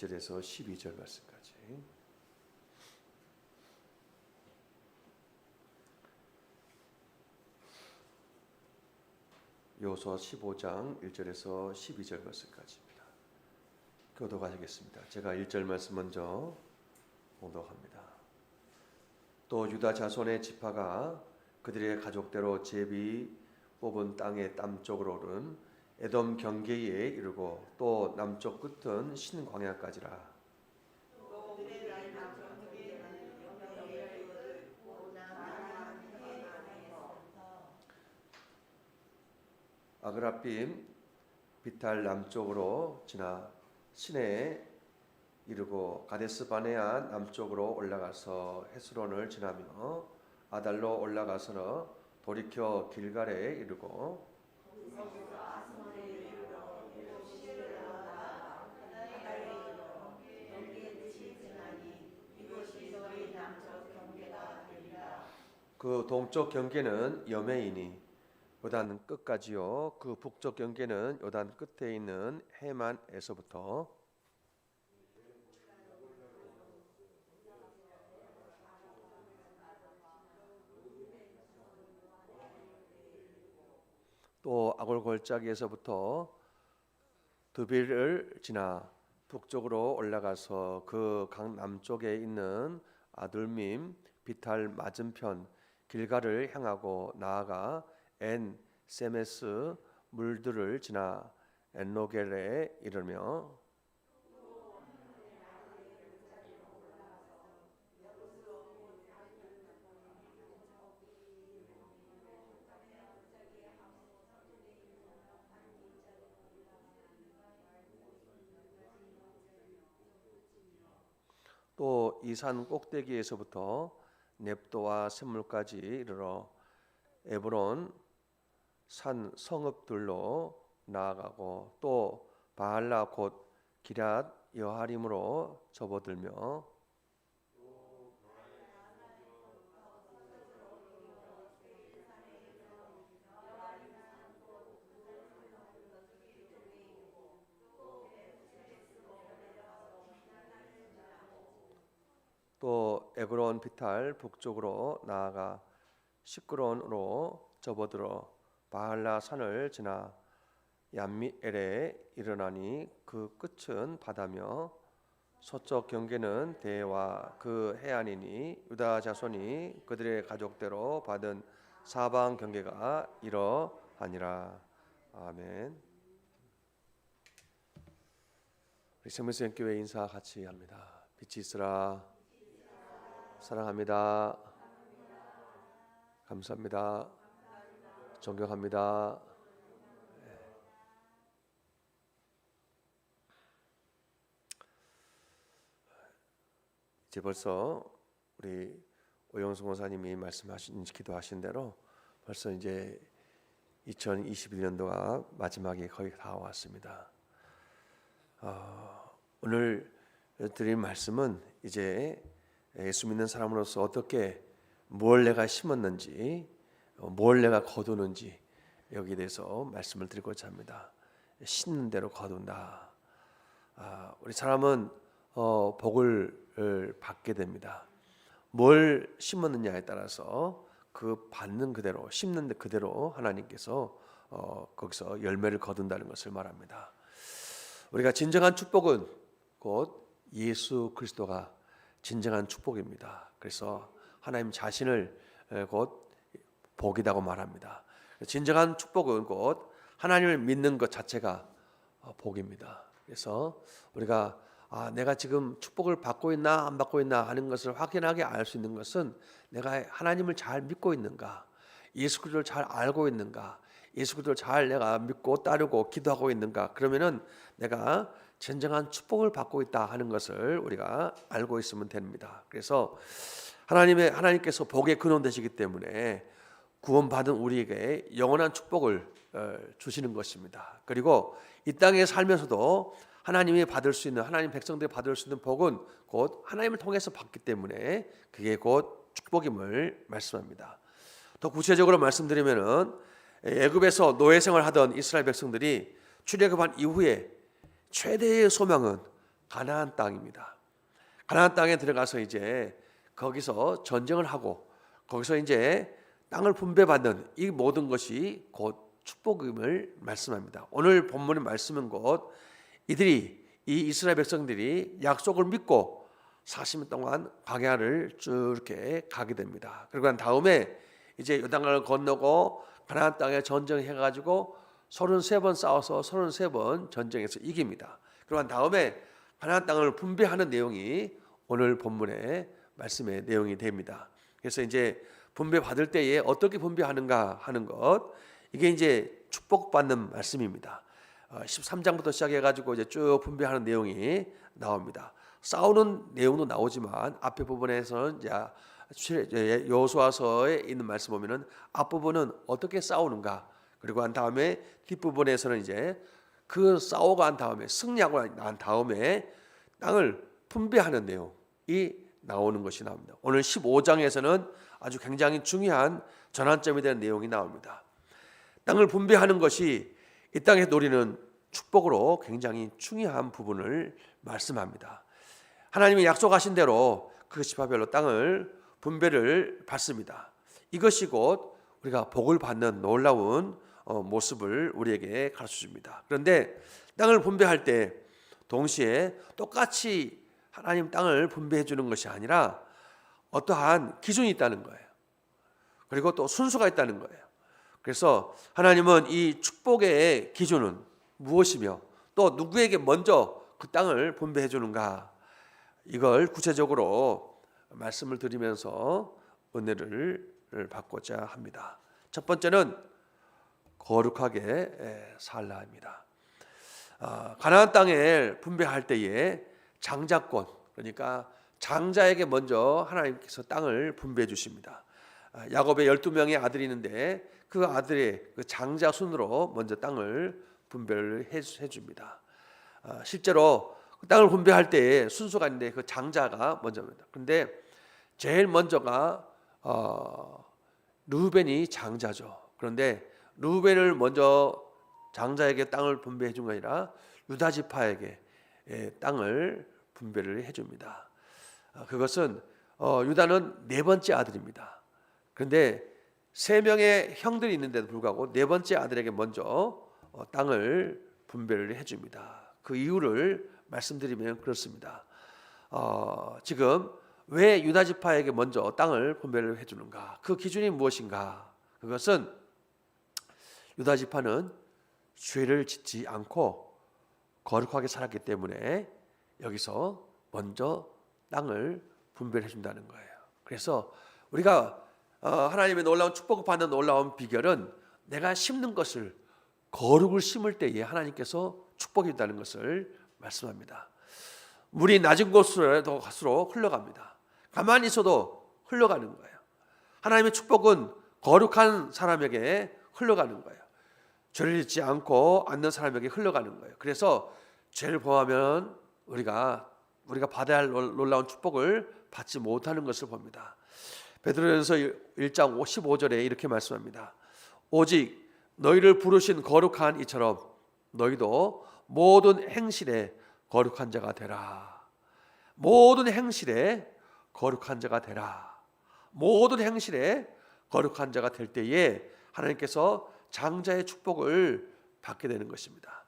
1절에서 12절 말씀까지. 여호수아 15장 1절에서 12절 말씀까지입니다. 교독하시겠습니다. 제가 1절 말씀 먼저 봉독합니다. 또 유다 자손의 지파가 그들의 가족대로 제비 뽑은 땅의 남쪽으로는 에돔 경계에 이르고 또 남쪽 끝은 신광야까지라. 아그라빔 비탈 남쪽으로 지나 시내에 이르고 가데스 바네아 남쪽으로 올라가서 헤스론을 지나며 아달로 올라가서 돌이켜 길갈에 이르고 그 동쪽 경계는 여메이니 요단 끝까지요. 그 북쪽 경계는 요단 끝에 있는 해만에서부터 또 아골 골짜기에서부터 드빌을 지나 북쪽으로 올라가서 그 강 남쪽에 있는 아둘밈 비탈 맞은편 길갈을 향하고 나아가 엔 세메스 물들을 지나 엔로겔에 이르며 또 이 산 꼭대기에서부터 넵도와 샘물까지 이르러 에브론 산 성읍들로 나아가고 또 바알라 곧 기럇 여하림으로 접어들며 또 에그론 비탈 북쪽으로 나아가 시끄론으로 접어들어 바알라 산을 지나 얀미엘에 이르나니 그 끝은 바다며 서쪽 경계는 대와 그 해안이니 유다 자손이 그들의 가족대로 받은 사방 경계가 이러하니라. 아멘. 우리 생명수연 교회 인사 같이 합니다. 빛이 있으라. 사랑합니다. 감사합니다. 존경합니다. 이제 벌써 우리 오영수 목사님이 말씀하신 기도하신 대로 벌써 이제 2021년도가 마지막에 거의 다 왔습니다. 오늘 드릴 말씀은 이제 예수 믿는 사람으로서 어떻게 뭘 내가 심었는지 뭘 내가 거두는지 여기에 대해서 말씀을 드리고자 합니다. 심는 대로 거둔다. 우리 사람은 복을 받게 됩니다. 뭘 심었느냐에 따라서 그 받는 그대로 심는 그대로 하나님께서 거기서 열매를 거둔다는 것을 말합니다. 우리가 진정한 축복은 곧 예수 그리스도가 진정한 축복입니다. 그래서 하나님 자신을 곧 복이라고 말합니다. 진정한 축복은 곧 하나님을 믿는 것 자체가 복입니다. 그래서 우리가 내가 지금 축복을 받고 있나 안 받고 있나 하는 것을 확인하게 알 수 있는 것은 내가 하나님을 잘 믿고 있는가, 예수 그리스도를 잘 알고 있는가, 예수 그리스도를 잘 내가 믿고 따르고 기도하고 있는가. 그러면은 내가 진정한 축복을 받고 있다 하는 것을 우리가 알고 있으면 됩니다. 그래서 하나님께서 복의 근원 되시기 때문에 구원받은 우리에게 영원한 축복을 주시는 것입니다. 그리고 이 땅에 살면서도 하나님이 받을 수 있는, 하나님 백성들이 받을 수 있는 복은 곧 하나님을 통해서 받기 때문에 그게 곧 축복임을 말씀합니다. 더 구체적으로 말씀드리면은 애굽에서 노예 생활하던 이스라엘 백성들이 출애굽한 이후에 최대의 소망은 가나안 땅입니다. 가나안 땅에 들어가서 이제 거기서 전쟁을 하고 거기서 이제 땅을 분배받는 이 모든 것이 곧 축복임을 말씀합니다. 오늘 본문의 말씀은 곧 이 이스라엘 백성들이 약속을 믿고 40년 동안 광야를 쭉 이렇게 가게 됩니다. 그리고 난 다음에 이제 요단강을 건너고 가나안 땅에 전쟁해 가지고 33번 싸워서 33번 전쟁에서 이깁니다. 그리고 난 다음에 가나안 땅을 분배하는 내용이 오늘 본문의 말씀의 내용이 됩니다. 그래서 이제 분배 받을 때에 어떻게 분배하는가 하는 것, 이게 이제 축복받는 말씀입니다. 13장부터 시작해 가지고 이제 쭉 분배하는 내용이 나옵니다. 싸우는 내용도 나오지만 앞에 부분에서는 이제 여호수아서에 있는 말씀 보면은 앞부분은 어떻게 싸우는가, 그리고 한 다음에 뒷부분에서는 이제 그 싸우고 한 다음에 승리하고 난 다음에 땅을 분배하는 내용이 나오는 것이 나옵니다. 오늘 15장에서는 아주 굉장히 중요한 전환점이 되는 내용이 나옵니다. 땅을 분배하는 것이 이 땅에 누리는 축복으로 굉장히 중요한 부분을 말씀합니다. 하나님이 약속하신 대로 그 지파별로 땅을 분배를 받습니다. 이것이 곧 우리가 복을 받는 놀라운 모습을 우리에게 가르쳐 줍니다. 그런데 땅을 분배할 때 동시에 똑같이 하나님 땅을 분배해 주는 것이 아니라 어떠한 기준이 있다는 거예요. 그리고 또 순서가 있다는 거예요. 그래서 하나님은 이 축복의 기준은 무엇이며 또 누구에게 먼저 그 땅을 분배해 주는가, 이걸 구체적으로 말씀을 드리면서 은혜를 받고자 합니다. 첫 번째는 거룩하게 살라입니다. 가나안 땅을 분배할 때에 장자권, 그러니까 장자에게 먼저 하나님께서 땅을 분배해 주십니다. 야곱의 12명의 아들이 있는데 그 아들의 그 장자 순으로 먼저 땅을 분배를 해 줍니다. 실제로 그 땅을 분배할 때 순서가 있는데 그 장자가 먼저입니다. 그런데 제일 먼저가 르우벤이 장자죠. 그런데 르우벤을 먼저 장자에게 땅을 분배해 준 게 아니라 유다 지파에게 땅을 분배를 해 줍니다. 그것은 유다는 네 번째 아들입니다. 그런데 세 명의 형들이 있는데도 불구하고 네 번째 아들에게 먼저 땅을 분배를 해 줍니다. 그 이유를 말씀드리면 그렇습니다. 지금 왜 유다 지파에게 먼저 땅을 분배를 해 주는가? 그 기준이 무엇인가? 그것은 유다 지파는 죄를 짓지 않고 거룩하게 살았기 때문에 여기서 먼저 땅을 분배해 준다는 거예요. 그래서 우리가 하나님의 놀라운 축복을 받는 놀라운 비결은 내가 심는 것을, 거룩을 심을 때에 하나님께서 축복이 있다는 것을 말씀합니다. 물이 낮은 곳으로 갈수록 흘러갑니다. 가만히 있어도 흘러가는 거예요. 하나님의 축복은 거룩한 사람에게 흘러가는 거예요. 죄를 짓지 않고 않는 사람에게 흘러가는 거예요. 그래서 죄를 범하면 우리가 받아야 할 놀라운 축복을 받지 못하는 것을 봅니다. 베드로전서 1장 15절에 이렇게 말씀합니다. 오직 너희를 부르신 거룩한 이처럼 너희도 모든 행실에 거룩한 자가 되라. 모든 행실에 거룩한 자가 되라. 모든 행실에 거룩한 자가 될 때에 하나님께서 장자의 축복을 받게 되는 것입니다.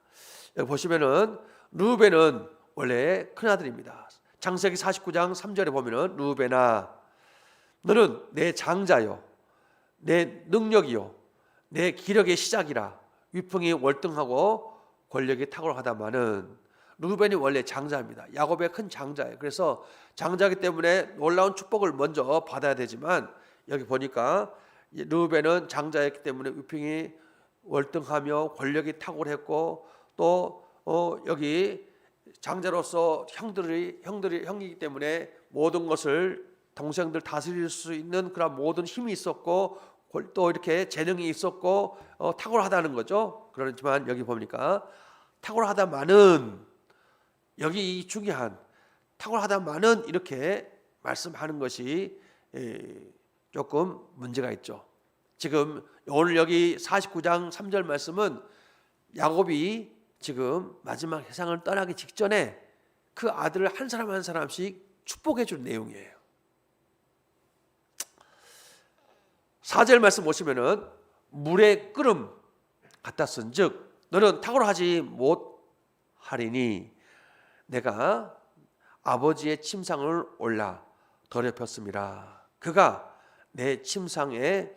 여기 보시면은 르우벤은 원래 큰아들입니다. 창세기 49장 3절에 보면은 르우벤아 너는 내 장자요 내 능력이요 내 기력의 시작이라. 위풍이 월등하고 권력이 탁월하다마는 르우벤이 원래 장자입니다. 야곱의 큰 장자예요. 그래서 장자이기 때문에 놀라운 축복을 먼저 받아야 되지만 여기 보니까 르우벤은 장자였기 때문에 위풍이 월등하며 권력이 탁월했고 또 여기 장자로서 형이기 때문에 모든 것을 동생들 다스릴 수 있는 그런 모든 힘이 있었고 또 이렇게 재능이 있었고 탁월하다는 거죠. 그렇지만 여기 보니까 탁월하다마는, 여기 중요한 탁월하다마는 이렇게 말씀하는 것이 조금 문제가 있죠. 지금 오늘 여기 49장 3절 말씀은 야곱이 지금 마지막 세상을 떠나기 직전에 그 그 아들을 한 사람 한 사람씩 축복해 주는 내용이에요. 4절 말씀 보시면은 물의 끓음 갖다 쓴즉 너는 탁월하지 못하리니 내가 아버지의 침상을 올라 더럽혔음이라. 그가 내 침상에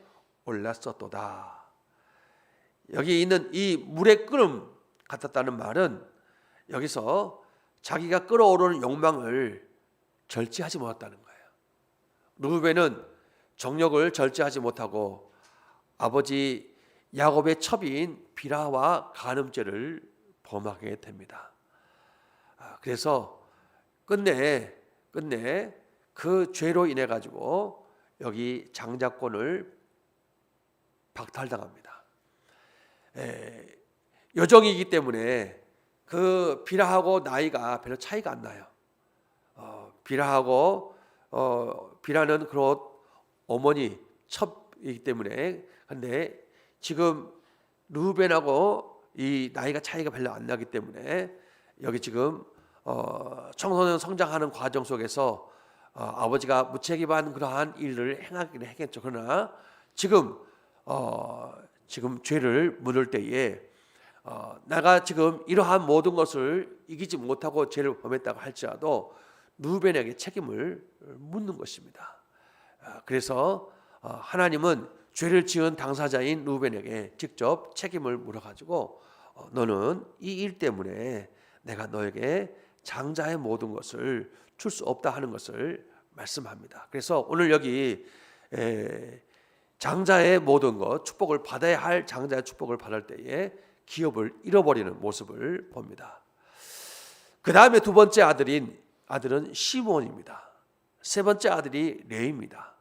올랐었도다. 여기 있는 이 물의 끓음 같았다는 말은 여기서 자기가 끓어오르는 욕망을 절제하지 못했다는 거예요. 르우벤은 정욕을 절제하지 못하고 아버지 야곱의 첩인 비라와 간음죄를 범하게 됩니다. 그래서 끝내 그 죄로 인해 가지고 여기 장자권을 박탈당합니다. 여종이기 때문에 그 비라하고 나이가 별로 차이가 안 나요. 비라는 그런 어머니 첩이기 때문에. 근데 지금 르우벤하고 이 나이가 차이가 별로 안 나기 때문에 여기 지금 청소년 성장하는 과정 속에서 아버지가 무책임한 그러한 일을 행하긴 했겠죠. 그러나 지금 죄를 물을 때에 내가 지금 이러한 모든 것을 이기지 못하고 죄를 범했다고 할지라도 르우벤에게 책임을 묻는 것입니다. 그래서 하나님은 죄를 지은 당사자인 르우벤에게 직접 책임을 물어가지고 너는 이 일 때문에 내가 너에게 장자의 모든 것을 줄 수 없다 하는 것을 말씀합니다. 그래서 오늘 여기 장자의 모든 것, 축복을 받아야 할 장자의 축복을 받을 때에 기업을 잃어버리는 모습을 봅니다. 그 다음에 두 번째 아들은 시몬입니다. 세 번째 아들이 레이입니다.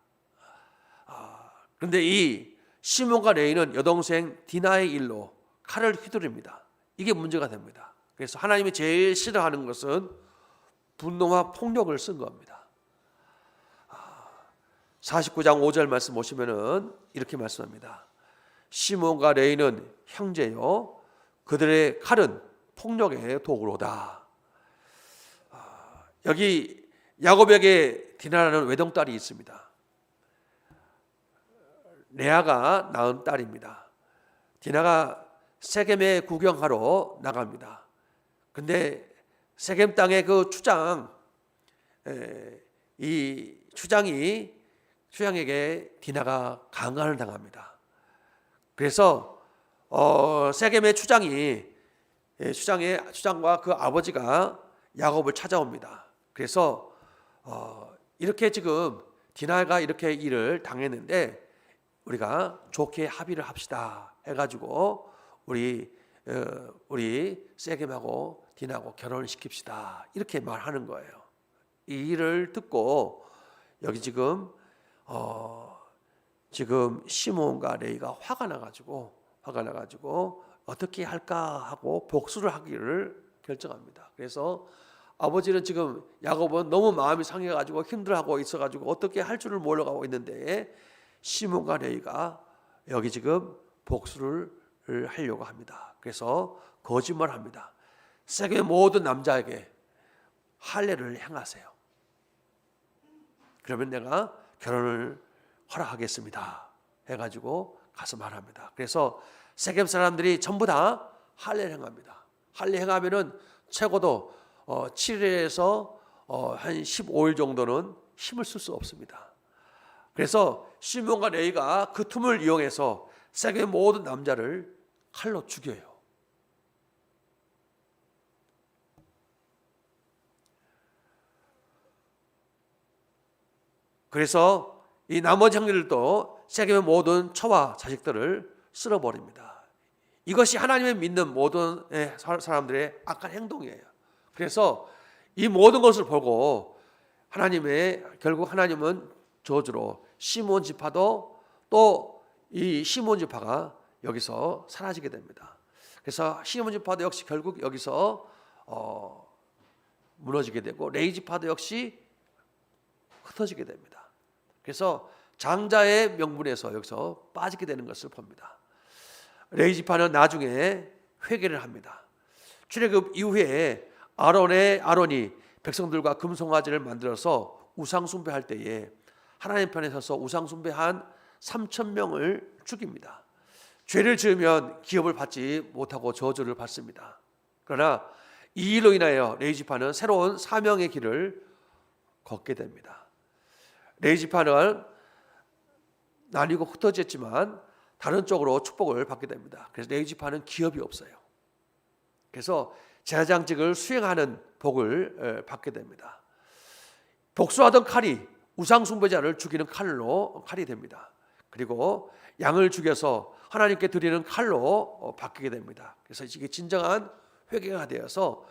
그런데 이 시몬과 레이는 여동생 디나의 일로 칼을 휘두릅니다. 이게 문제가 됩니다. 그래서 하나님이 제일 싫어하는 것은 분노와 폭력을 쓴 겁니다. 49장 5절 말씀 보시면은 이렇게 말씀합니다. 시몬과 레이는 형제요 그들의 칼은 폭력의 도구로다. 여기 야곱에게 디나라는 외동딸이 있습니다. 레아가 낳은 딸입니다. 디나가 세겜에 구경하러 나갑니다. 근데 세겜 땅의 그 추장에게 디나가 강간을 당합니다. 그래서 세겜의 추장과 그 아버지가 야곱을 찾아옵니다. 그래서 이렇게 지금 디나가 이렇게 일을 당했는데 우리가 좋게 합의를 합시다 해가지고 우리 세겜하고 디나하고 결혼을 시킵시다 이렇게 말하는 거예요. 이 일을 듣고 여기 지금 시몬과 레이가 화가 나가지고 어떻게 할까 하고 복수를 하기를 결정합니다. 그래서 아버지는 지금 야곱은 너무 마음이 상해가지고 힘들어하고 있어가지고 어떻게 할 줄을 몰라가고 있는데 시몬과 레이가 여기 지금 복수를 하려고 합니다. 그래서 거짓말합니다. 세겜의 모든 남자에게 할례를 행하세요. 그러면 내가 결혼을 허락하겠습니다 해가지고 가서 말합니다. 그래서 세겜 사람들이 전부 다 할례를 행합니다. 할례 행하면은 최고도 7일에서 한 15일 정도는 힘을 쓸 수 없습니다. 그래서 시몬과 레이가 그 틈을 이용해서 세겜의 모든 남자를 칼로 죽여요. 그래서 이 나머지 형제들도 세겜의 모든 처와 자식들을 쓸어버립니다. 이것이 하나님을 믿는 모든 사람들의 악한 행동이에요. 그래서 이 모든 것을 보고 결국 하나님은 저주로 시몬 지파도 또 이 시몬 지파가 여기서 사라지게 됩니다. 그래서 시몬 지파도 역시 결국 여기서 무너지게 되고 레이 지파도 역시 흩어지게 됩니다. 그래서 장자의 명분에서 여기서 빠지게 되는 것을 봅니다. 레이 지파는 나중에 회개를 합니다. 출애굽 이후에 아론이 백성들과 금송아지를 만들어서 우상 숭배할 때에 하나님 편에 서서 우상 숭배한 3,000명을 죽입니다. 죄를 지으면 기업을 받지 못하고 저주를 받습니다. 그러나 이 일로 인하여 레위지파는 새로운 사명의 길을 걷게 됩니다. 레위지파는 나뉘고 흩어졌지만 다른 쪽으로 축복을 받게 됩니다. 그래서 레위지파는 기업이 없어요. 그래서 제사장직을 수행하는 복을 받게 됩니다. 복수하던 칼이 우상 숭배자를 죽이는 칼이 됩니다. 그리고 양을 죽여서 하나님께 드리는 칼로 바뀌게 됩니다. 그래서 이게 진정한 회개가 되어서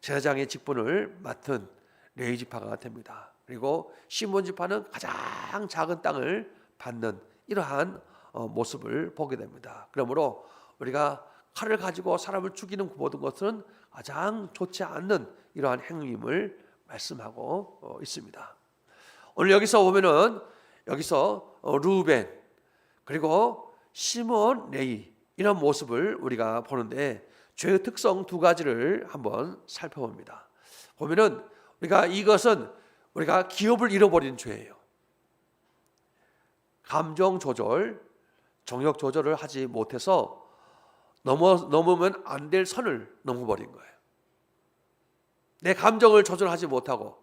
제사장의 직분을 맡은 레위 지파가 됩니다. 그리고 시몬 지파는 가장 작은 땅을 받는 이러한 모습을 보게 됩니다. 그러므로 우리가 칼을 가지고 사람을 죽이는 모든 것은 가장 좋지 않는 이러한 행위임을 말씀하고 있습니다. 오늘 여기서 보면은 여기서 르우벤 그리고 시몬, 레위 이런 모습을 우리가 보는데 죄의 특성 두 가지를 한번 살펴봅니다. 보면은 우리가 이것은 우리가 기업을 잃어버린 죄예요. 감정 조절, 정욕 조절을 하지 못해서 넘으면 안 될 선을 넘어버린 거예요. 내 감정을 조절하지 못하고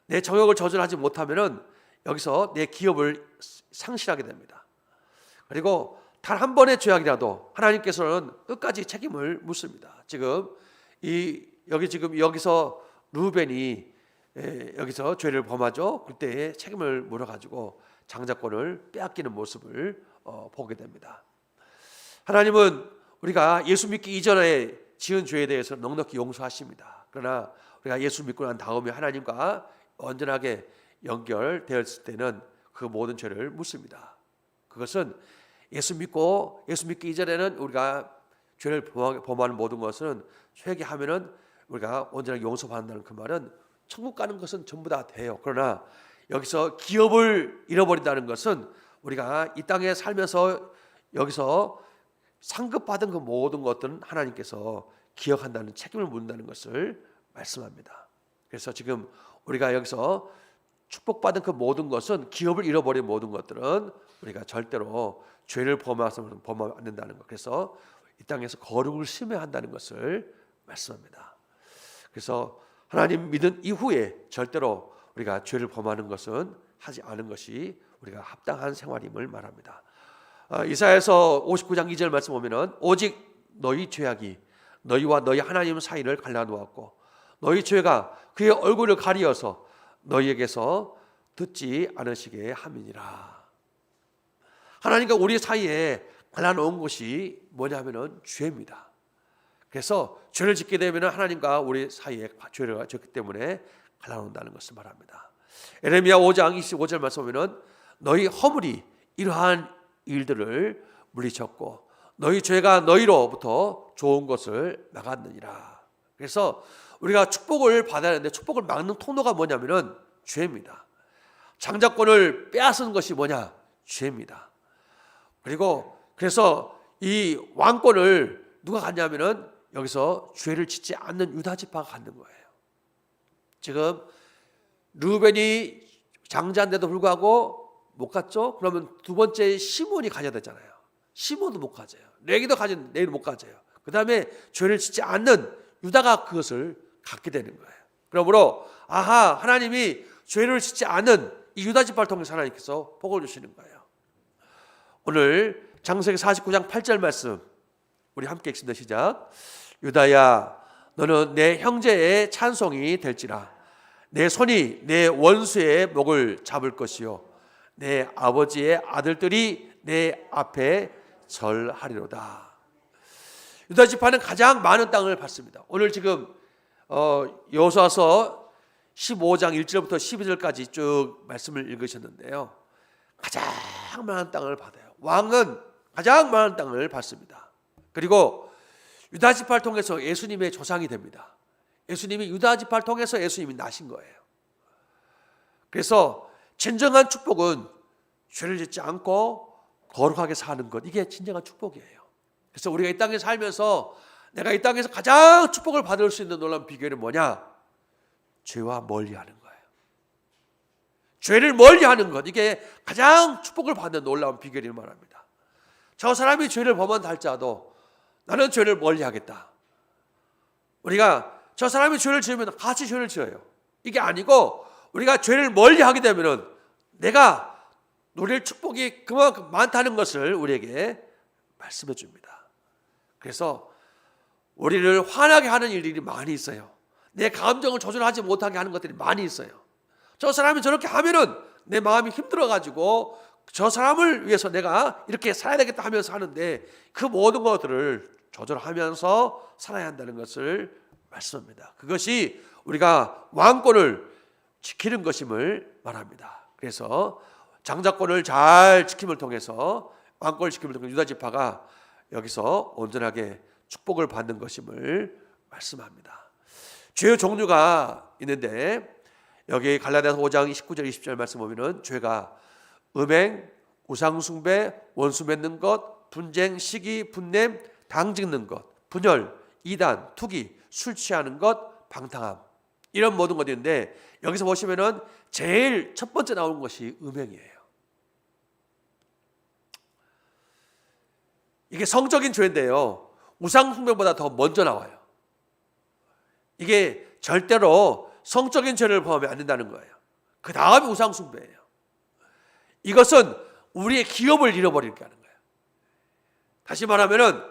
내 정욕을 조절하지 못하면은 여기서 내 기업을 상실하게 됩니다. 그리고 단 한 번의 죄악이라도 하나님께서는 끝까지 책임을 묻습니다. 여기서 르우벤이 여기서 죄를 범하죠. 그때 책임을 물어가지고 장자권을 빼앗기는 모습을 보게 됩니다. 하나님은 우리가 예수 믿기 이전에 지은 죄에 대해서 넉넉히 용서하십니다. 그러나 우리가 예수 믿고 난 다음에 하나님과 온전하게 연결되었을 때는 그 모든 죄를 묻습니다. 그것은 예수 믿기 이전에는 우리가 죄를 범하는 모든 것은 회개하면은 우리가 온전하게 용서받는다는 그 말은 천국 가는 것은 전부 다 돼요. 그러나 여기서 기업을 잃어버린다는 것은 우리가 이 땅에 살면서 여기서 상급받은 그 모든 것들은 하나님께서 기억한다는 책임을 묻는다는 것을 말씀합니다. 그래서 지금 우리가 여기서 축복받은 그 모든 것은 기업을 잃어버린 모든 것들은 우리가 절대로 죄를 범하면 안 된다는 것. 그래서 이 땅에서 거룩을 심해야 한다는 것을 말씀합니다. 그래서 하나님 믿은 이후에 절대로 우리가 죄를 범하는 것은 하지 않은 것이 우리가 합당한 생활임을 말합니다. 이사야서 59장 2절 말씀 보면은 오직 너희 죄악이 너희와 너희 하나님 사이를 갈라놓았고 너희 죄가 그의 얼굴을 가리어서 너희에게서 듣지 않으시게 함이니라. 하나님과 우리 사이에 갈라놓은 것이 뭐냐면은 죄입니다. 그래서 죄를 짓게 되면 하나님과 우리 사이에 죄를 짓기 때문에 갈라놓는다는 것을 말합니다. 에레미야 5장 25절 말씀 보면은 너희 허물이 이러한 일들을 물리쳤고 너희 죄가 너희로부터 좋은 것을 막았느니라. 그래서 우리가 축복을 받아야 하는데 축복을 막는 통로가 뭐냐면은 죄입니다. 장자권을 빼앗은 것이 뭐냐? 죄입니다. 그리고 그래서 이 왕권을 누가 갖냐면은 여기서 죄를 짓지 않는 유다 지파가 갖는 거예요. 지금 르우벤이 장자인데도 불구하고 못 갔죠? 그러면 두 번째 시몬이 가져야 되잖아요. 시몬도 못 가져요. 레위도 못 가져요. 그 다음에 죄를 짓지 않는 유다가 그것을 갖게 되는 거예요. 그러므로 하나님이 죄를 짓지 않는 이 유다 지파를 통해서 하나님께서 복을 주시는 거예요. 오늘 창세기 49장 8절 말씀 우리 함께 읽습니다. 시작. 유다야 너는 내 형제의 찬송이 될지라 내 손이 내 원수의 목을 잡을 것이요 내 아버지의 아들들이 내 앞에 절하리로다. 유다 지파는 가장 많은 땅을 받습니다. 오늘 지금 여호수아서 15장 1절부터 12절까지 쭉 말씀을 읽으셨는데요. 가장 많은 땅을 받아요. 왕은 가장 많은 땅을 받습니다. 그리고 유다 지파를 통해서 예수님의 조상이 됩니다. 예수님이 유다 지파를 통해서 예수님이 나신 거예요. 그래서 진정한 축복은 죄를 짓지 않고 거룩하게 사는 것, 이게 진정한 축복이에요. 그래서 우리가 이 땅에 살면서 내가 이 땅에서 가장 축복을 받을 수 있는 놀라운 비결은 뭐냐? 죄와 멀리하는 거예요. 죄를 멀리하는 것, 이게 가장 축복을 받는 놀라운 비결이 말합니다. 저 사람이 죄를 범한다 할지라도 나는 죄를 멀리하겠다. 우리가 저 사람이 죄를 지으면 같이 죄를 지어요. 이게 아니고 우리가 죄를 멀리하게 되면은 내가 누릴 축복이 그만큼 많다는 것을 우리에게 말씀해 줍니다. 그래서 우리를 화나게 하는 일들이 많이 있어요. 내 감정을 조절하지 못하게 하는 것들이 많이 있어요. 저 사람이 저렇게 하면은 내 마음이 힘들어가지고 저 사람을 위해서 내가 이렇게 살아야 되겠다 하면서 하는데 그 모든 것들을 조절하면서 살아야 한다는 것을 말씀합니다. 그것이 우리가 왕권을 지키는 것임을 말합니다. 그래서 장자권을 잘 지킴을 통해서 왕권을 지킴을 통해서 유다 지파가 여기서 온전하게 축복을 받는 것임을 말씀합니다. 죄의 종류가 있는데 여기 갈라디아서 5장 19절 20절 말씀 보면은 죄가 음행, 우상숭배, 원수 맺는 것, 분쟁, 시기, 분냄, 당 짓는 것, 분열, 이단, 투기, 술 취하는 것, 방탕함, 이런 모든 것인데 여기서 보시면은 제일 첫 번째 나오는 것이 음행이에요. 이게 성적인 죄인데요, 우상숭배보다 더 먼저 나와요. 이게 절대로 성적인 죄를 범하면 안 된다는 거예요. 그 다음이 우상숭배예요. 이것은 우리의 기업을 잃어버리게 하는 거예요. 다시 말하면은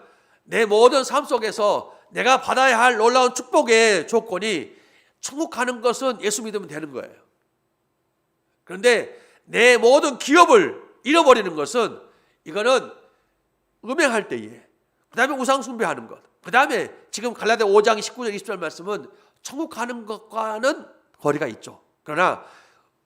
내 모든 삶 속에서 내가 받아야 할 놀라운 축복의 조건이 천국 가는 것은 예수 믿으면 되는 거예요. 그런데 내 모든 기업을 잃어버리는 것은 이거는 음행할 때에, 그 다음에 우상숭배하는 것, 그 다음에 지금 갈라디아 5장 19절 20절 말씀은 천국 가는 것과는 거리가 있죠. 그러나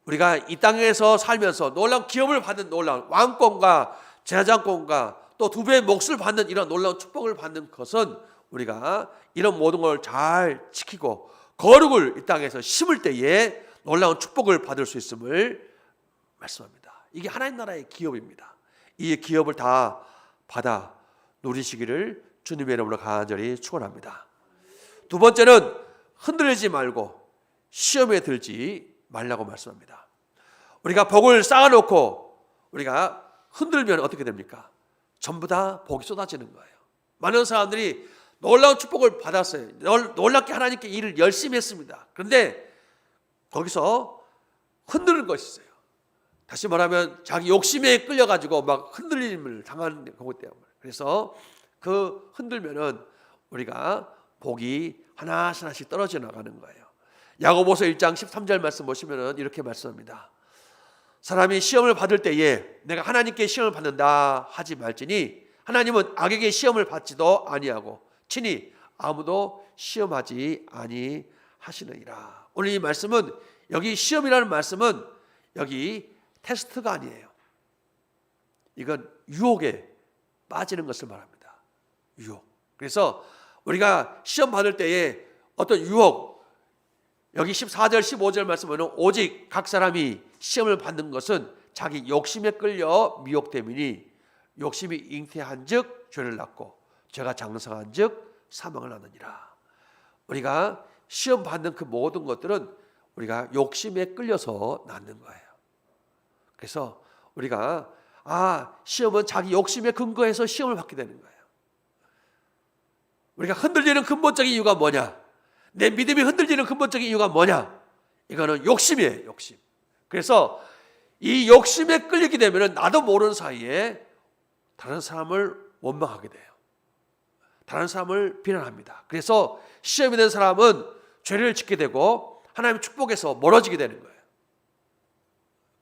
우리가 이 땅에서 살면서 놀라운 기업을 받는 놀라운 왕권과 제사장권과 또 두 배의 몫을 받는 이런 놀라운 축복을 받는 것은 우리가 이런 모든 걸 잘 지키고 거룩을 이 땅에서 심을 때에 놀라운 축복을 받을 수 있음을 말씀합니다. 이게 하나님 나라의 기업입니다. 이 기업을 다 받아 누리시기를 주님의 이름으로 간절히 축원합니다. 두 번째는 흔들리지 말고 시험에 들지 말라고 말씀합니다. 우리가 복을 쌓아놓고 우리가 흔들면 어떻게 됩니까? 전부 다 복이 쏟아지는 거예요. 많은 사람들이 놀라운 축복을 받았어요. 놀랍게 하나님께 일을 열심히 했습니다. 그런데 거기서 흔드는 것이 있어요. 다시 말하면 자기 욕심에 끌려가지고 막 흔들림을 당하는 거기 때문에, 그래서 그 흔들면은 우리가 복이 하나씩 떨어져 나가는 거예요. 야고보서 1장 13절 말씀 보시면은 이렇게 말씀합니다. 사람이 시험을 받을 때에 내가 하나님께 시험을 받는다 하지 말지니 하나님은 악에게 시험을 받지도 아니하고 친히 아무도 시험하지 아니하시느니라. 오늘 이 말씀은, 여기 시험이라는 말씀은 여기 테스트가 아니에요. 이건 유혹에 빠지는 것을 말합니다. 유혹. 그래서 우리가 시험 받을 때에 어떤 유혹, 여기 14절 15절 말씀은 오직 각 사람이 시험을 받는 것은 자기 욕심에 끌려 미혹됨이니 욕심이 잉태한 즉 죄를 낳고 죄가 장성한 즉 사망을 낳느니라. 우리가 시험 받는 그 모든 것들은 우리가 욕심에 끌려서 낳는 거예요. 그래서 우리가 시험은 자기 욕심에 근거해서 시험을 받게 되는 거예요. 우리가 흔들리는 근본적인 이유가 뭐냐? 내 믿음이 흔들리는 근본적인 이유가 뭐냐? 이거는 욕심이에요. 욕심. 그래서 이 욕심에 끌리게 되면 나도 모르는 사이에 다른 사람을 원망하게 돼요. 다른 사람을 비난합니다. 그래서 시험이 된 사람은 죄를 짓게 되고 하나님의 축복에서 멀어지게 되는 거예요.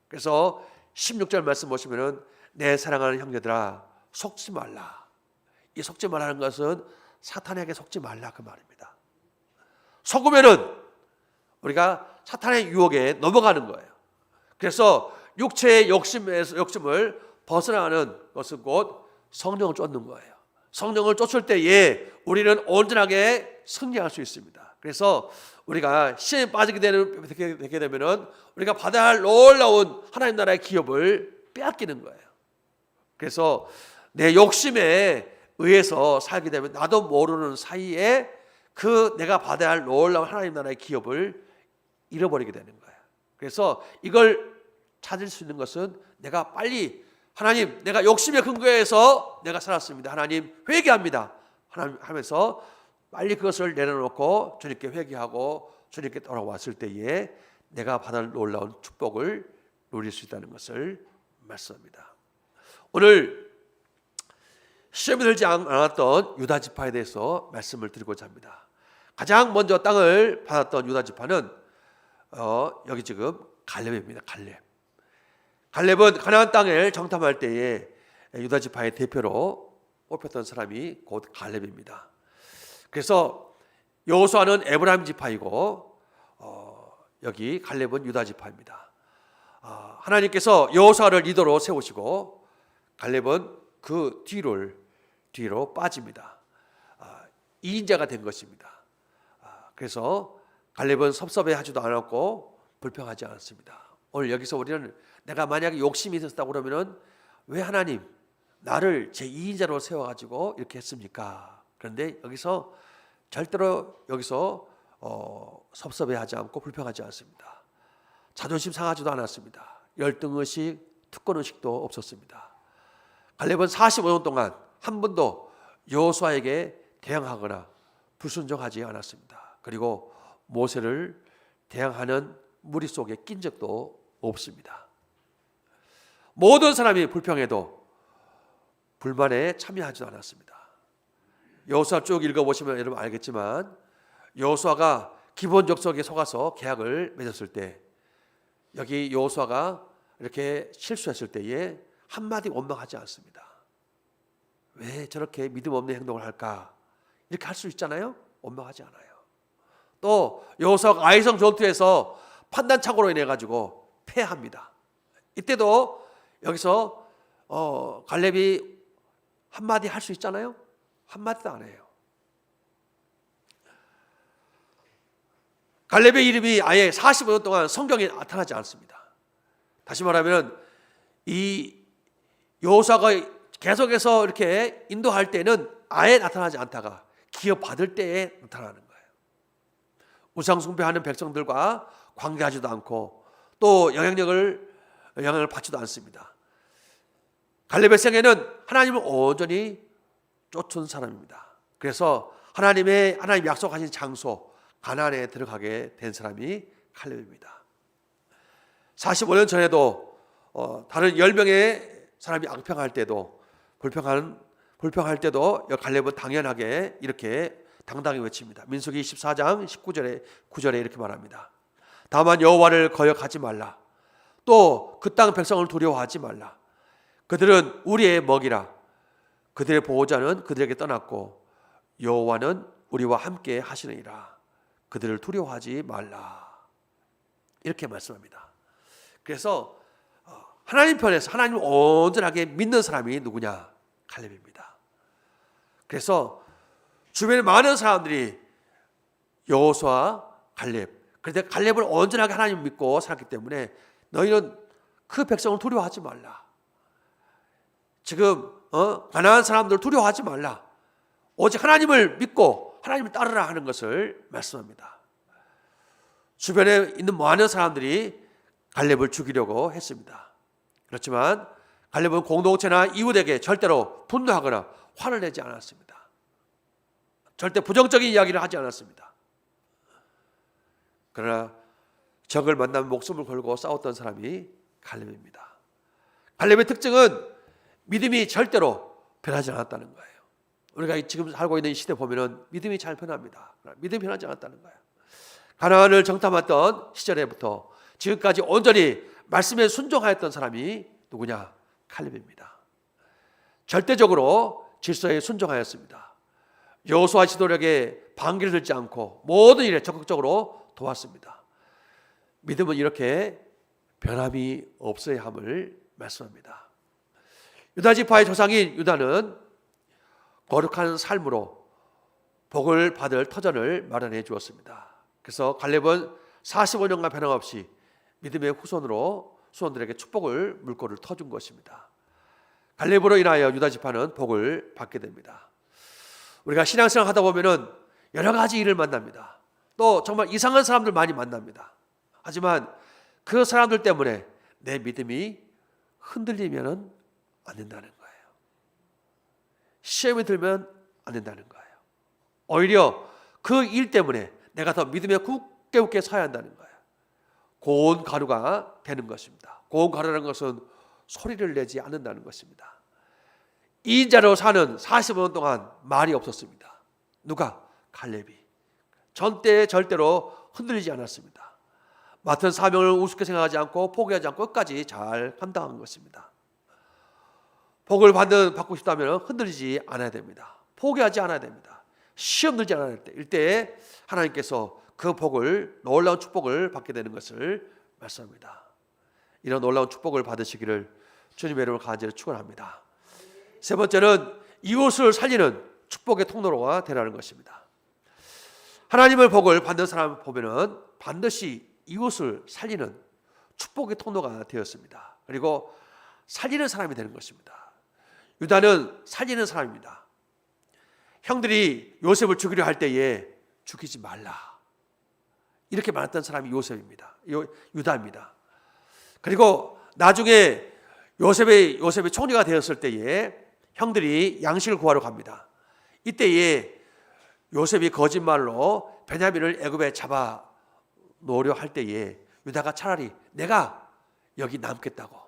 그래서 16절 말씀 보시면은 내 사랑하는 형제들아 속지 말라. 이 속지 말라는 것은 사탄에게 속지 말라 그 말입니다. 속으면은 우리가 사탄의 유혹에 넘어가는 거예요. 그래서 육체의 욕심을 벗어나는 것은 곧 성령을 쫓는 거예요. 성령을 쫓을 때에 우리는 온전하게 승리할 수 있습니다. 그래서 우리가 시험에 빠지게 되게 되면은 우리가 받아야 할 놀라운 하나님 나라의 기업을 빼앗기는 거예요. 그래서 내 욕심에 의해서 살게 되면 나도 모르는 사이에 그 내가 받아야 할 놀라운 하나님 나라의 기업을 잃어버리게 되는 거예요. 그래서 이걸 찾을 수 있는 것은 내가 빨리 하나님, 내가 욕심의 근거에서 내가 살았습니다. 하나님 회개합니다. 하나님 하면서 빨리 그것을 내려놓고 주님께 회개하고 주님께 돌아왔을 때에 내가 받을 놀라운 축복을 누릴 수 있다는 것을 말씀합니다. 오늘 시험이 들지 않았던 유다 지파에 대해서 말씀을 드리고자 합니다. 가장 먼저 땅을 받았던 유다 지파는 여기 지금 갈렙입니다. 갈렙은 가나안 땅을 정탐할 때에 유다 지파의 대표로 뽑혔던 사람이 곧 갈렙입니다. 그래서 여호수아는 에브라임 지파이고 여기 갈렙은 유다 지파입니다. 하나님께서 여호수아를 리더로 세우시고 갈렙은 그 뒤로 빠집니다. 2인자가 된 것입니다. 그래서 갈렙은 섭섭해하지도 않았고 불평하지 않았습니다. 오늘 여기서 우리는 내가 만약에 욕심이 있었다고 그러면은 왜 하나님 나를 제 2인자로 세워가지고 이렇게 했습니까? 그런데 여기서 절대로 섭섭해하지 않고 불평하지 않습니다. 자존심 상하지도 않았습니다. 열등의식, 특권의식도 없었습니다. 갈렙은 45년 동안 한 번도 여호수아에게 대항하거나 불순종하지 않았습니다. 그리고 모세를 대항하는 무리 속에 낀 적도 없습니다. 모든 사람이 불평해도 불만에 참여하지도 않았습니다. 여호수아 쭉 읽어보시면 여러분 알겠지만 여호수아가 기본적 속에 속아서 계약을 맺었을 때 여기 여호수아가 이렇게 실수했을 때에 한마디 원망하지 않습니다. 왜 저렇게 믿음 없는 행동을 할까? 이렇게 할 수 있잖아요. 원망하지 않아요. 또 여호수아가 아이성 전투에서 판단착오로 인해 가지고 패합니다. 이때도 여기서 갈렙이 한마디 할 수 있잖아요. 한마디도 안 해요. 갈렙의 이름이 아예 45년 동안 성경에 나타나지 않습니다. 다시 말하면 이 여호수아가 계속해서 이렇게 인도할 때는 아예 나타나지 않다가 기업 받을 때에 나타나는 거예요. 우상 숭배하는 백성들과 관계하지도 않고 또 영향을 받지도 않습니다. 갈렙의 생애는 하나님을 온전히 쫓은 사람입니다. 그래서 하나님 약속하신 장소 가나안에 들어가게 된 사람이 갈렙입니다. 45년 전에도 다른 10명의 사람이 앙평할 때도 불평할 때도 갈렙은 당연하게 이렇게 당당히 외칩니다. 민수기 14장 19절에 이렇게 말합니다. 다만 여호와를 거역하지 말라. 또 그 땅 백성을 두려워하지 말라. 그들은 우리의 먹이라. 그들의 보호자는 그들에게 떠났고 여호와는 우리와 함께 하시느니라. 그들을 두려워하지 말라. 이렇게 말씀합니다. 그래서 하나님 편에서 하나님을 온전하게 믿는 사람이 누구냐? 갈렙입니다. 그래서 주변에 많은 사람들이 여호수아, 갈렙. 그런데 갈렙을 온전하게 하나님 믿고 살았기 때문에 너희는 그 백성을 두려워하지 말라. 지금 가나안 사람들 두려워하지 말라. 오직 하나님을 믿고 하나님을 따르라 하는 것을 말씀합니다. 주변에 있는 많은 사람들이 갈렙을 죽이려고 했습니다. 그렇지만 갈렙은 공동체나 이웃에게 절대로 분노하거나 화를 내지 않았습니다. 절대 부정적인 이야기를 하지 않았습니다. 그러나 적을 만나면 목숨을 걸고 싸웠던 사람이 갈렙입니다. 갈렙의 특징은 믿음이 절대로 변하지 않았다는 거예요. 우리가 지금 살고 있는 이 시대 보면은 믿음이 잘 변합니다. 믿음이 변하지 않았다는 거예요. 가나안을 정탐했던 시절에부터 지금까지 온전히 말씀에 순종하였던 사람이 누구냐? 갈렙입니다. 절대적으로 질서에 순종하였습니다. 여호수아 지도력에 반기를 들지 않고 모든 일에 적극적으로 도왔습니다. 믿음은 이렇게 변함이 없어야 함을 말씀합니다. 유다 지파의 조상인 유다는 거룩한 삶으로 복을 받을 터전을 마련해 주었습니다. 그래서 갈렙은 45년간 변함없이 믿음의 후손들에게 축복을 물꼬를 터준 것입니다. 갈렙으로 인하여 유다 지파는 복을 받게 됩니다. 우리가 신앙생활 하다 보면은 여러 가지 일을 만납니다. 또 정말 이상한 사람들 많이 만납니다. 하지만 그 사람들 때문에 내 믿음이 흔들리면 안 된다는 거예요. 시험이 들면 안 된다는 거예요. 오히려 그 일 때문에 내가 더 믿음에 굳게 서야 한다는 거예요. 고운 가루가 되는 것입니다. 고운 가루라는 것은 소리를 내지 않는다는 것입니다. 2인자로 사는 45년 동안 말이 없었습니다. 누가? 갈렙이. 전때에 절대로 흔들리지 않았습니다. 맡은 사명을 우습게 생각하지 않고 포기하지 않고 끝까지 잘 감당한 것입니다. 복을 받고 싶다면 흔들리지 않아야 됩니다. 포기하지 않아야 됩니다. 시험 들지 않아야 될 때에 하나님께서 그 복을, 놀라운 축복을 받게 되는 것을 말씀합니다. 이런 놀라운 축복을 받으시기를 주님의 이름으로 간절히 축원합니다. 세 번째는 이웃을 살리는 축복의 통로가 되라는 것입니다. 하나님의 복을 받는 사람 보면은 반드시 이웃을 살리는 축복의 통로가 되었습니다. 그리고 살리는 사람이 되는 것입니다. 유다는 살리는 사람입니다. 형들이 요셉을 죽이려 할 때에 죽이지 말라 이렇게 말했던 사람이 요셉입니다. 유다입니다. 그리고 나중에 요셉이 총리가 되었을 때에 형들이 양식을 구하러 갑니다. 이때에 요셉이 거짓말로 베냐민을 애굽에 잡아 놓으려 할 때에 유다가 차라리 내가 여기 남겠다고,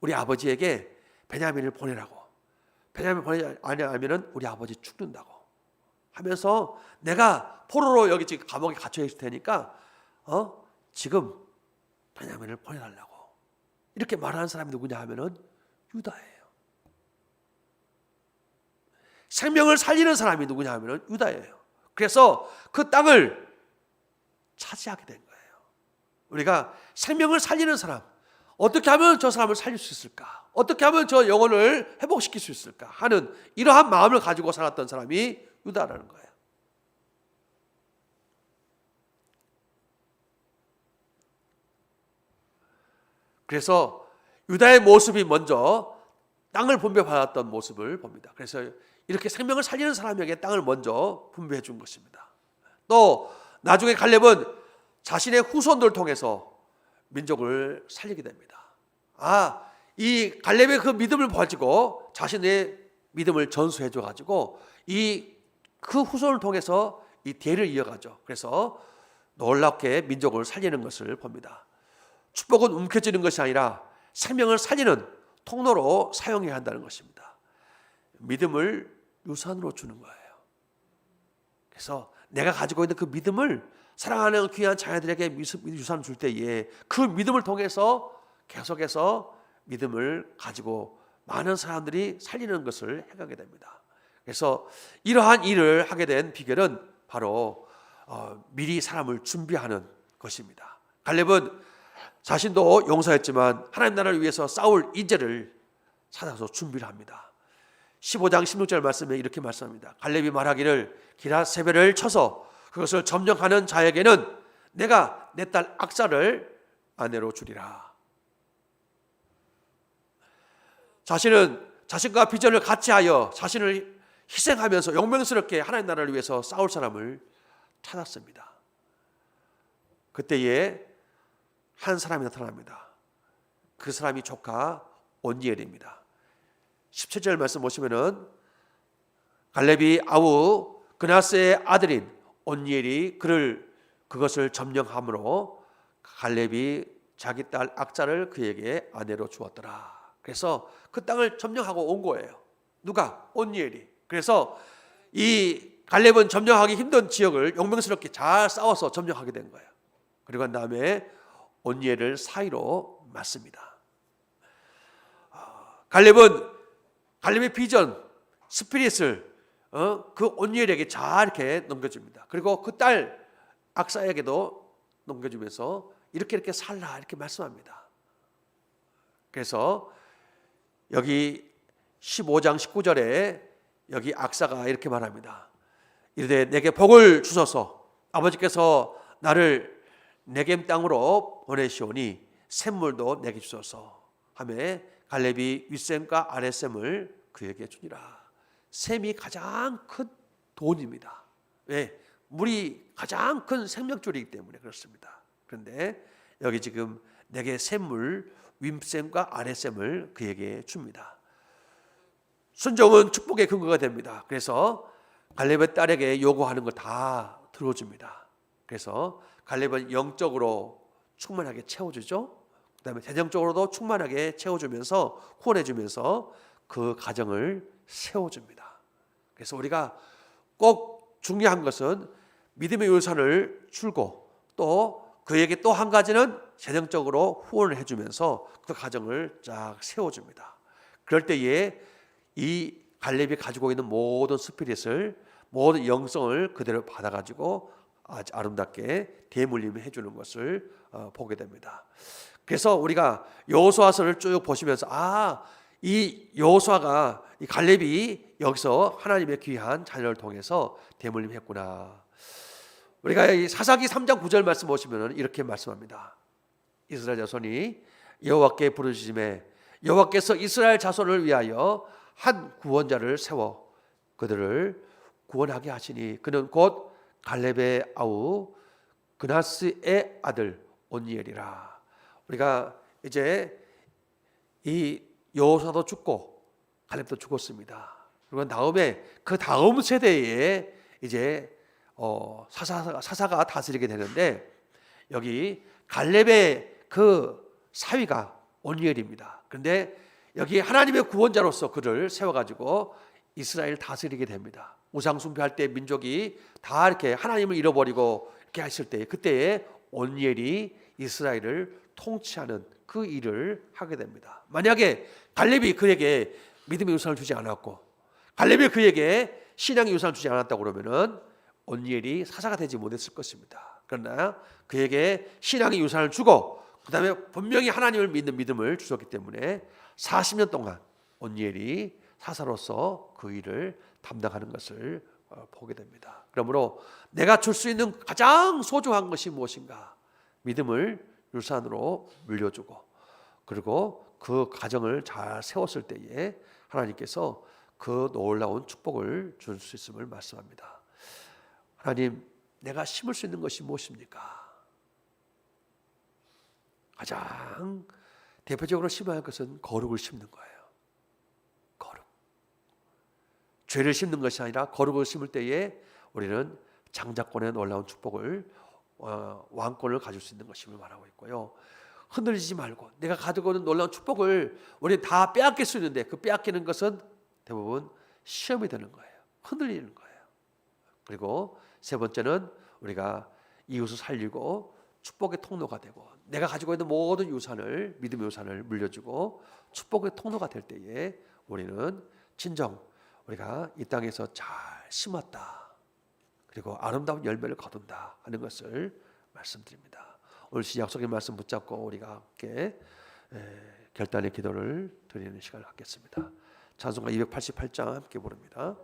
우리 아버지에게 베냐민을 보내라고, 베냐민 보내지 않으면 우리 아버지 죽는다고 하면서 내가 포로로 여기 지금 감옥에 갇혀 있을 테니까 지금 베냐민을 보내달라고 이렇게 말하는 사람이 누구냐 하면은 유다예요. 생명을 살리는 사람이 누구냐 하면은 유다예요. 그래서 그 땅을 차지하게 된 거예요. 우리가 생명을 살리는 사람, 어떻게 하면 저 사람을 살릴 수 있을까? 어떻게 하면 저 영혼을 회복시킬 수 있을까? 하는 이러한 마음을 가지고 살았던 사람이 유다라는 거예요. 그래서 유다의 모습이 먼저 땅을 분배받았던 모습을 봅니다. 그래서 이렇게 생명을 살리는 사람에게 땅을 먼저 분배해 준 것입니다. 또 나중에 갈렙은 자신의 후손들을 통해서 민족을 살리게 됩니다. 이 갈렙의 그 믿음을 가지고 자신의 믿음을 전수해 줘 가지고 그 후손을 통해서 이 대를 이어가죠. 그래서 놀랍게 민족을 살리는 것을 봅니다. 축복은 움켜쥐는 것이 아니라 생명을 살리는 통로로 사용해야 한다는 것입니다. 믿음을 유산으로 주는 거예요. 그래서 내가 가지고 있는 그 믿음을 사랑하는 귀한 자녀들에게 유산을 줄 때에 그 믿음을 통해서 계속해서 믿음을 가지고 많은 사람들이 살리는 것을 해가게 됩니다. 그래서 이러한 일을 하게 된 비결은 바로 미리 사람을 준비하는 것입니다. 갈렙은 자신도 용사였지만 하나님 나라를 위해서 싸울 인재를 찾아서 준비를 합니다. 15장 16절 말씀에 이렇게 말씀합니다. 갈렙이 말하기를 기라세벨을 쳐서 그것을 점령하는 자에게는 내가 내 딸 악사를 아내로 주리라. 자신은 자신과 비전을 같이 하여 자신을 희생하면서 용맹스럽게 하나님 나라를 위해서 싸울 사람을 찾았습니다. 그때에 한 사람이 나타납니다. 그 사람이 조카 온니엘입니다. 17절 말씀 보시면은 갈렙이 아우 그나스의 아들인 온니엘이 그것을 점령함으로 갈렙이 자기 딸 악사를 그에게 아내로 주었더라. 그래서 그 땅을 점령하고 온 거예요. 누가? 온니엘이. 그래서 이 갈렙은 점령하기 힘든 지역을 용맹스럽게 잘 싸워서 점령하게 된 거예요. 그리고 난 다음에 온니엘을 사이로 맞습니다. 갈렙의 비전, 스피릿을 그 온니엘에게 잘 이렇게 넘겨줍니다. 그리고 그 딸 악사에게도 넘겨주면서 이렇게 살라 이렇게 말씀합니다. 그래서 여기 15장 19절에 여기 악사가 이렇게 말합니다. 이르되 내게 복을 주소서. 아버지께서 나를 네겜 땅으로 보내시오니 샘물도 내게 주소서 하매 갈렙이 윗샘과 아랫샘을 그에게 주니라. 샘이 가장 큰 돈입니다. 왜? 물이 가장 큰 생명줄이기 때문에 그렇습니다. 그런데 여기 지금 내게 샘물 윗샘과 아랫샘을 그에게 줍니다. 순종은 축복의 근거가 됩니다. 그래서 갈렙의 딸에게 요구하는 거 다 들어줍니다. 그래서 갈렙은 영적으로 충만하게 채워주죠. 그 다음에 재정적으로도 충만하게 채워주면서 후원해주면서 그 가정을 세워줍니다. 그래서 우리가 꼭 중요한 것은 믿음의 유산을 주고 또 그에게 또 한 가지는 재정적으로 후원을 해주면서 그 가정을 쫙 세워줍니다. 그럴 때에 이 갈렙이 가지고 있는 모든 스피릿을, 모든 영성을 그대로 받아가지고 아주 아름답게 대물림을 해주는 것을 보게 됩니다. 그래서 우리가 여호수아서를 쭉 보시면서 이 여호수아가, 이 갈렙이 여기서 하나님의 귀한 자녀를 통해서 대물림했구나. 우리가 이 사사기 3장 9절 말씀 보시면 이렇게 말씀합니다. 이스라엘 자손이 여호와께 부르짖음에 여호와께서 이스라엘 자손을 위하여 한 구원자를 세워 그들을 구원하게 하시니 그는 곧 갈렙의 아우 그나스의 아들 온니엘이라. 우리가 이제 이 여호수아도 죽고 갈렙도 죽었습니다. 그리고 다음에 그 다음 세대에 이제 사사가 다스리게 되는데 여기 갈렙의 그 사위가 온니엘입니다. 그런데 여기 하나님의 구원자로서 그를 세워가지고 이스라엘을 다스리게 됩니다. 우상 숭배할 때 민족이 다 이렇게 하나님을 잃어버리고 이렇게 했을 때 그때에 온니엘이 이스라엘을 통치하는 그 일을 하게 됩니다. 만약에 갈렙이 그에게 믿음의 유산을 주지 않았고 갈렙이 그에게 신앙의 유산을 주지 않았다고 그러면은 온니엘이 사사가 되지 못했을 것입니다. 그러나 그에게 신앙의 유산을 주고 그 다음에 분명히 하나님을 믿는 믿음을 주셨기 때문에 40년 동안 온니엘이 사사로서 그 일을 담당하는 것을 보게 됩니다. 그러므로 내가 줄 수 있는 가장 소중한 것이 무엇인가? 믿음을 유산으로 물려주고 그리고 그 가정을 잘 세웠을 때에 하나님께서 그 놀라운 축복을 줄 수 있음을 말씀합니다. 하나님, 내가 심을 수 있는 것이 무엇입니까? 가장 대표적으로 심어야 할 것은 거룩을 심는 거예요. 거룩. 죄를 심는 것이 아니라 거룩을 심을 때에 우리는 장자권의 놀라운 축복을 왕권을 가질 수 있는 것임을 말하고 있고요. 흔들리지 말고 내가 가지고 있는 놀라운 축복을 우리는 다 빼앗길 수 있는데 그 빼앗기는 것은 대부분 시험이 되는 거예요. 흔들리는 거예요. 그리고 세 번째는 우리가 이웃을 살리고 축복의 통로가 되고 내가 가지고 있는 모든 유산을 믿음의 유산을 물려주고 축복의 통로가 될 때에 우리는 진정 우리가 이 땅에서 잘 심었다 그리고 아름다운 열매를 거둔다 하는 것을 말씀드립니다. 오늘 약속의 말씀 붙잡고 우리가 함께 결단의 기도를 드리는 시간을 갖겠습니다. 찬송가 288장 함께 부릅니다.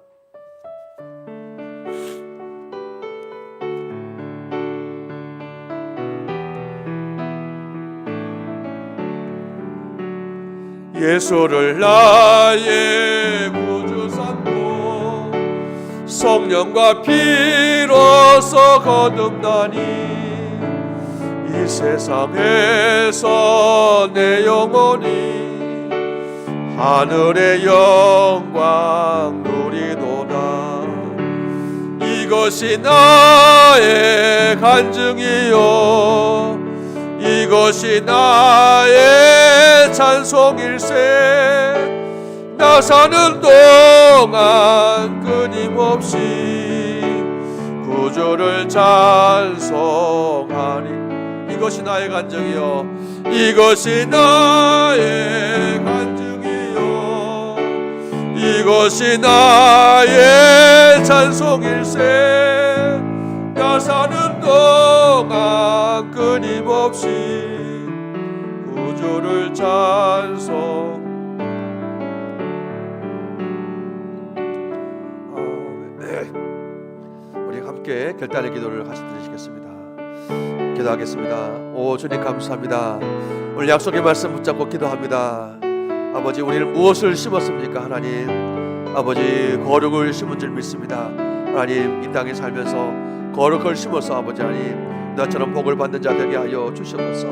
예수를 나의 구주 삼고 성령과 피로써 거듭나니 이 세상에서 내 영혼이 하늘의 영광 누리도다. 이것이 나의 간증이요 이것이 나의 찬송일세. 나 사는 동안 끊임없이 구주를 찬송하리. 이것이 나의 간증이요 이것이 나의 간증이요 이것이 나의 찬송일세. 나 사는 동안 끊임없이 구주를 찬송. 우리 함께 결단의 기도를 같이 드리시겠습니다. 기도하겠습니다. 오 주님 감사합니다. 오늘 약속의 말씀 붙잡고 기도합니다. 아버지 우리를 무엇을 심었습니까? 하나님 아버지 거룩을 심은 줄 믿습니다. 하나님 이 땅에 살면서 거룩을 심어서 아버지 하나님 나처럼 복을 받는 자 되게 하여 주시옵소서.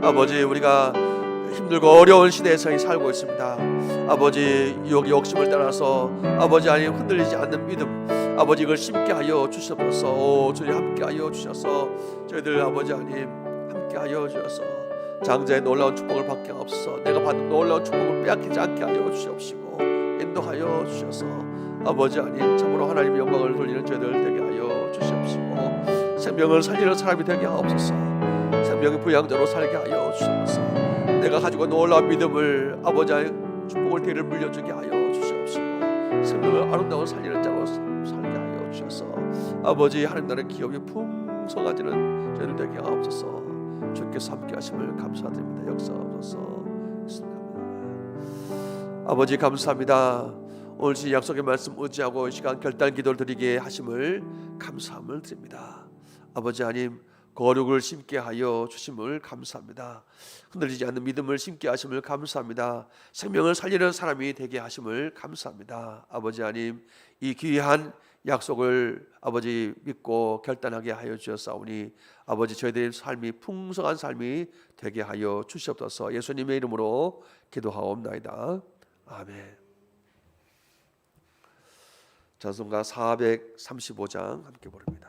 아버지 우리가 힘들고 어려운 시대에 살고 있습니다. 아버지 욕심을 따라서 아버지 하나님 흔들리지 않는 믿음 아버지 이걸 심게 하여 주시옵소서. 주님 함께 하여 주셔서 저희들 아버지 하나님 함께 하여 주셔서 장자의 놀라운 축복을 받게 하옵소서. 내가 받은 놀라운 축복을 빼앗기지 않게 하여 주시옵시고 인도하여 주셔서 아버지 하나님 참으로 하나님의 영광을 돌리는 저희들 되게 하여 주시옵시고 생명을 살리는 사람이 되게 하옵소서. 생명의 부양자로 살게 하여 주시옵소서. 내가 가지고 놀라운 믿음을 아버지 하나님 축복을 대를 물려주게 하여 주시옵시고 생명을 아름다운 살리는 자로 살게 하여 주셔서 아버지 하나님 나라의 기업이 풍성해지는 저희들 되게 하옵소서. 주께서 함께 하심을 감사드립니다. 역사하옵소서. 아버지 감사합니다. 오늘 이 약속의 말씀 의지하고 이 시간 결단 기도를 드리게 하심을 감사함을 드립니다. 아버지 하나님 거룩을 심게 하여 주심을 감사합니다. 흔들리지 않는 믿음을 심게 하심을 감사합니다. 생명을 살리는 사람이 되게 하심을 감사합니다. 아버지 하나님 이 귀한 약속을 아버지 믿고 결단하게 하여 주셨사오니 아버지 저희들의 삶이 풍성한 삶이 되게 하여 주시옵소서. 예수님의 이름으로 기도하옵나이다. 아멘. 찬송가 435장 함께 부릅니다.